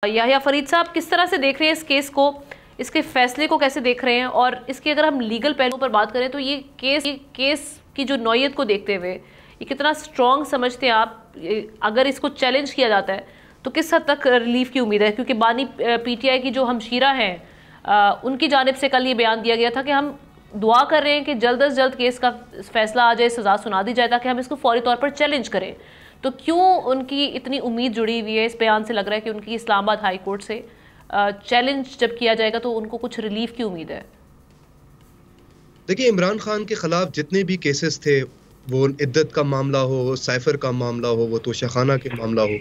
याहिया फरीद साहब, किस तरह से देख रहे हैं इस केस को, इसके फैसले को कैसे देख रहे हैं, और इसके अगर हम लीगल पहलू पर बात करें तो ये केस की जो नौयत को देखते हुए ये कितना स्ट्रॉन्ग समझते हैं आप? अगर इसको चैलेंज किया जाता है तो किस हद तक रिलीफ की उम्मीद है? क्योंकि बानी पीटीआई की जो हमशीरा हैं उनकी जानिब से कल ये बयान दिया गया था कि हम दुआ कर रहे हैं कि जल्द अज जल्द केस का फैसला आ जाए, सज़ा सुना दी जाए ताकि हम इसको फौरी तौर पर चैलेंज करें। तो क्यों उनकी इतनी उम्मीद जुड़ी हुई है? इस बयान से लग रहा है कि उनकी इस्लामाबाद हाई कोर्ट से चैलेंज जब किया जाएगा तो उनको कुछ रिलीफ की उम्मीद है। देखिए, इमरान खान के खिलाफ जितने भी केसेस थे, वो इद्दत का मामला हो, साइफर का मामला हो, वो तोशाखाना के मामला हो,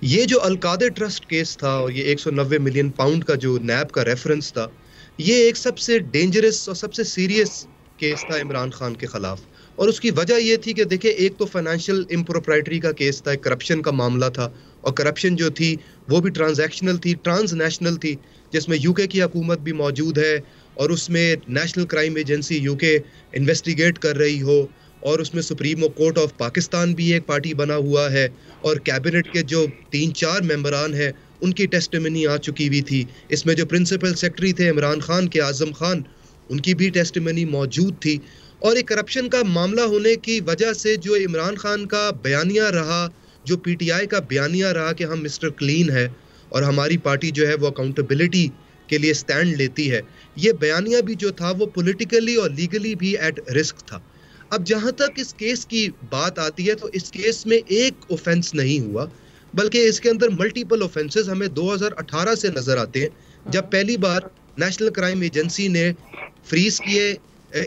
ये जो अलकादे ट्रस्ट केस था और ये 190 मिलियन पाउंड का जो नैब का रेफरेंस था, ये एक सबसे डेंजरस और सबसे सीरियस केस था इमरान खान के खिलाफ। और उसकी वजह ये थी कि देखिए, एक तो फाइनेंशियल इम्प्रोप्राइटरी का केस था, करप्शन का मामला था, और करप्शन जो थी वो भी ट्रांजैक्शनल थी, ट्रांसनेशनल थी, जिसमें यूके की हुकूमत भी मौजूद है और उसमें national crime agency UK investigate कर रही हो, और उसमें सुप्रीम कोर्ट ऑफ पाकिस्तान भी एक पार्टी बना हुआ है, और कैबिनेट के जो 3-4 मेंबरान हैं उनकी टेस्टिमनी आ चुकी हुई थी। इसमें जो प्रिंसिपल सेक्रेटरी थे इमरान खान के, आजम खान, उनकी भी टेस्टिमनी मौजूद थी। और एक करप्शन का मामला होने की वजह से जो इमरान खान का बयानिया रहा, जो पीटीआई का बयानिया रहा कि हम मिस्टर क्लीन है और हमारी पार्टी जो है वो अकाउंटेबिलिटी के लिए स्टैंड लेती है, ये बयानिया भी जो था वो पॉलिटिकली और लीगली भी एट रिस्क था। अब जहां तक इस केस की बात आती है तो इस केस में एक ऑफेंस नहीं हुआ, बल्कि इसके अंदर मल्टीपल ऑफेंसेस हमें 2018 से नजर आते हैं, जब पहली बार नेशनल क्राइम एजेंसी ने फ्रीज किए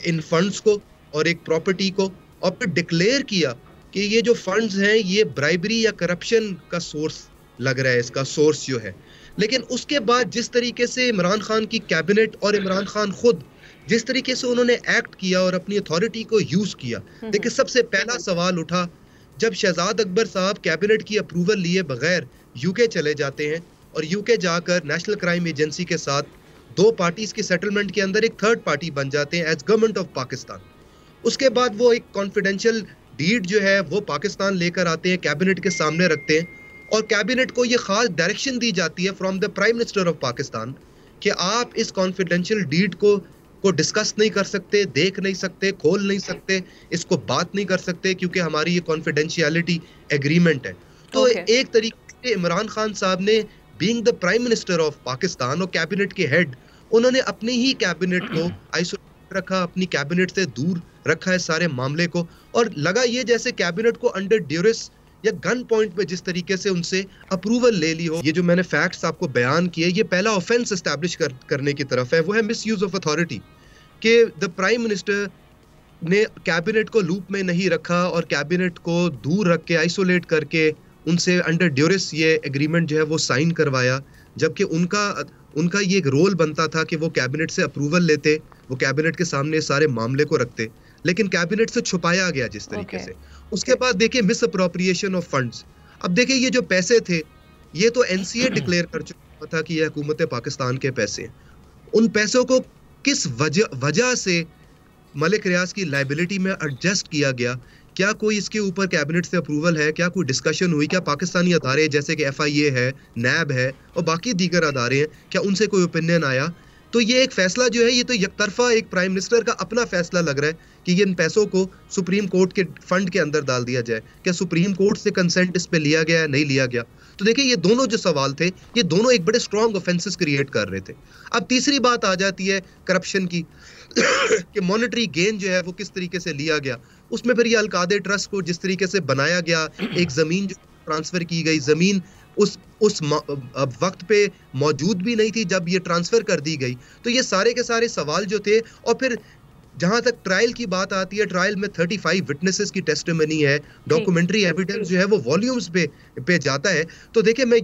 इन फंड्स को और एक प्रॉपर्टी को, और फिर डिक्लेयर किया कि ये जो फंड्स हैं ये ब्राइबरी या करप्शन का सोर्स लग रहा है, इसका सोर्स जो है। लेकिन उसके बाद जिस तरीके से इमरान खान की कैबिनेट और इमरान खान खुद जिस तरीके से उन्होंने एक्ट किया और अपनी अथॉरिटी को यूज किया, देखिए सबसे पहला सवाल उठा जब शहजाद अकबर साहब कैबिनेट की अप्रूवल लिए बगैर यूके चले जाते हैं और यूके जाकर नेशनल क्राइम एजेंसी के साथ 2 पार्टीज के सेटलमेंट के अंदर एक थर्ड पार्टी बन जाते हैं एज गवर्नमेंट ऑफ पाकिस्तान। उसके बाद वो एक कॉन्फिडेंशियल डीड जो है वो पाकिस्तान लेकर आते हैं, कैबिनेट के सामने रखते हैं, और कैबिनेट को ये खास डायरेक्शन दी जाती है from the prime minister of Pakistan कि आप इस कॉन्फिडेंशियल डीड को डिस्कस नहीं कर सकते, देख नहीं सकते, खोल नहीं सकते, इसको बात नहीं कर सकते, क्योंकि हमारी ये कॉन्फिडेंशियलिटी एग्रीमेंट है। तो एक तरीके से इमरान खान साहब ने being the prime minister of Pakistan और कैबिनेट के हेड, उन्होंने अपनी ही कैबिनेट को आइसोलेट रखा, अपनी कैबिनेट से दूर रखा है सारे मामले को, और लगा ये जैसे कैबिनेट को अंडर ड्यूरेस या गन पॉइंट पे जिस तरीके से उनसे अप्रूवल ले ली हो। ये जो मैंने फैक्ट्स आपको बयान किए, ये पहला ऑफेंस एस्टैब्लिश करने की तरफ है, वो है मिसयूज ऑफ अथॉरिटी, कि द प्राइम मिनिस्टर ने कैबिनेट को लूप में नहीं रखा और कैबिनेट को दूर रख के, आइसोलेट करके, उनसे अंडर ड्यूरेस ये एग्रीमेंट जो है वो साइन करवाया, जबकि उनका ये एक रोल बनता था कि वो कैबिनेट से अप्रूवल लेते, वो कैबिनेट के सामने सारे मामले को रखते, लेकिन कैबिनेट से छुपाया गया जिस तरीके से। उसके बाद देखिए मिस अप्रोप्रिएशन ऑफ फंड्स। अब देखिए ये जो पैसे थे ये तो एनसीए डिक्लेयर कर चुका था कि ये हुकूमत पाकिस्तान के पैसे, उन पैसों को किस वजह से मलिक रियाज की लायबिलिटी में एडजस्ट किया गया? क्या कोई इसके ऊपर कैबिनेट से अप्रूवल है? क्या कोई डिस्कशन हुई? क्या पाकिस्तानी अदारे जैसे कि एफआईए है, नैब है और बाकी दीगर अदारे हैं, क्या उनसे कोई ओपिनियन आया? तो ये एक फैसला जो है ये तो यकतरफा एक प्राइम मिनिस्टर का अपना फैसला लग रहा है कि ये इन पैसों को सुप्रीम कोर्ट के फंड के अंदर डाल दिया जाए। क्या सुप्रीम कोर्ट से कंसेंट इस पे लिया गया है, नहीं लिया गया? तो देखिए ये दोनों जो सवाल थे, ये दोनों एक बड़े स्ट्रॉन्ग ऑफेंसेस क्रिएट कर रहे थे। अब तीसरी बात आ जाती है करप्शन की कि मॉनेटरी गेन जो है वो किस तरीके से लिया गया। उसमें फिर ये अलकादे ट्रस्ट को जिस तरीके से बनाया गया, एक जमीन जो ट्रांसफर की गई, जमीन उस वक्त पे मौजूद भी नहीं थी जब ये ट्रांसफर कर दी गई। तो ये सारे के सारे सवाल जो थे, और फिर जहां तक ट्रायल की बात आती है, ट्रायल में 35 विटनेसेस की टेस्टिमनी है, डॉक्यूमेंट्री एविडेंस जो है वो वॉल्यूम्स पे जाता है। तो देखिए मैं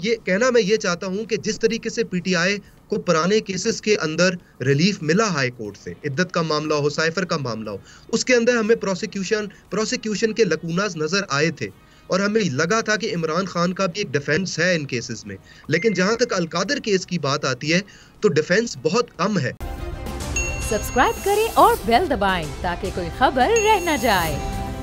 ये चाहता हूं कि जिस तरीके से पीटीआई को पुराने केसेस के अंदर रिलीफ मिला हाई कोर्ट से, इद्दत का मामला हो, साइफर का मामला हो, उसके अंदर हमें प्रोसिक्यूशन के लकूनास नजर आए थे और हमें लगा था कि इमरान खान का भी एक डिफेंस है इन केसेस में। लेकिन जहां तक अलकादर केस की बात आती है तो डिफेंस बहुत कम है। सब्सक्राइब करें और बेल दबाएं ताकि कोई खबर रह न जाए।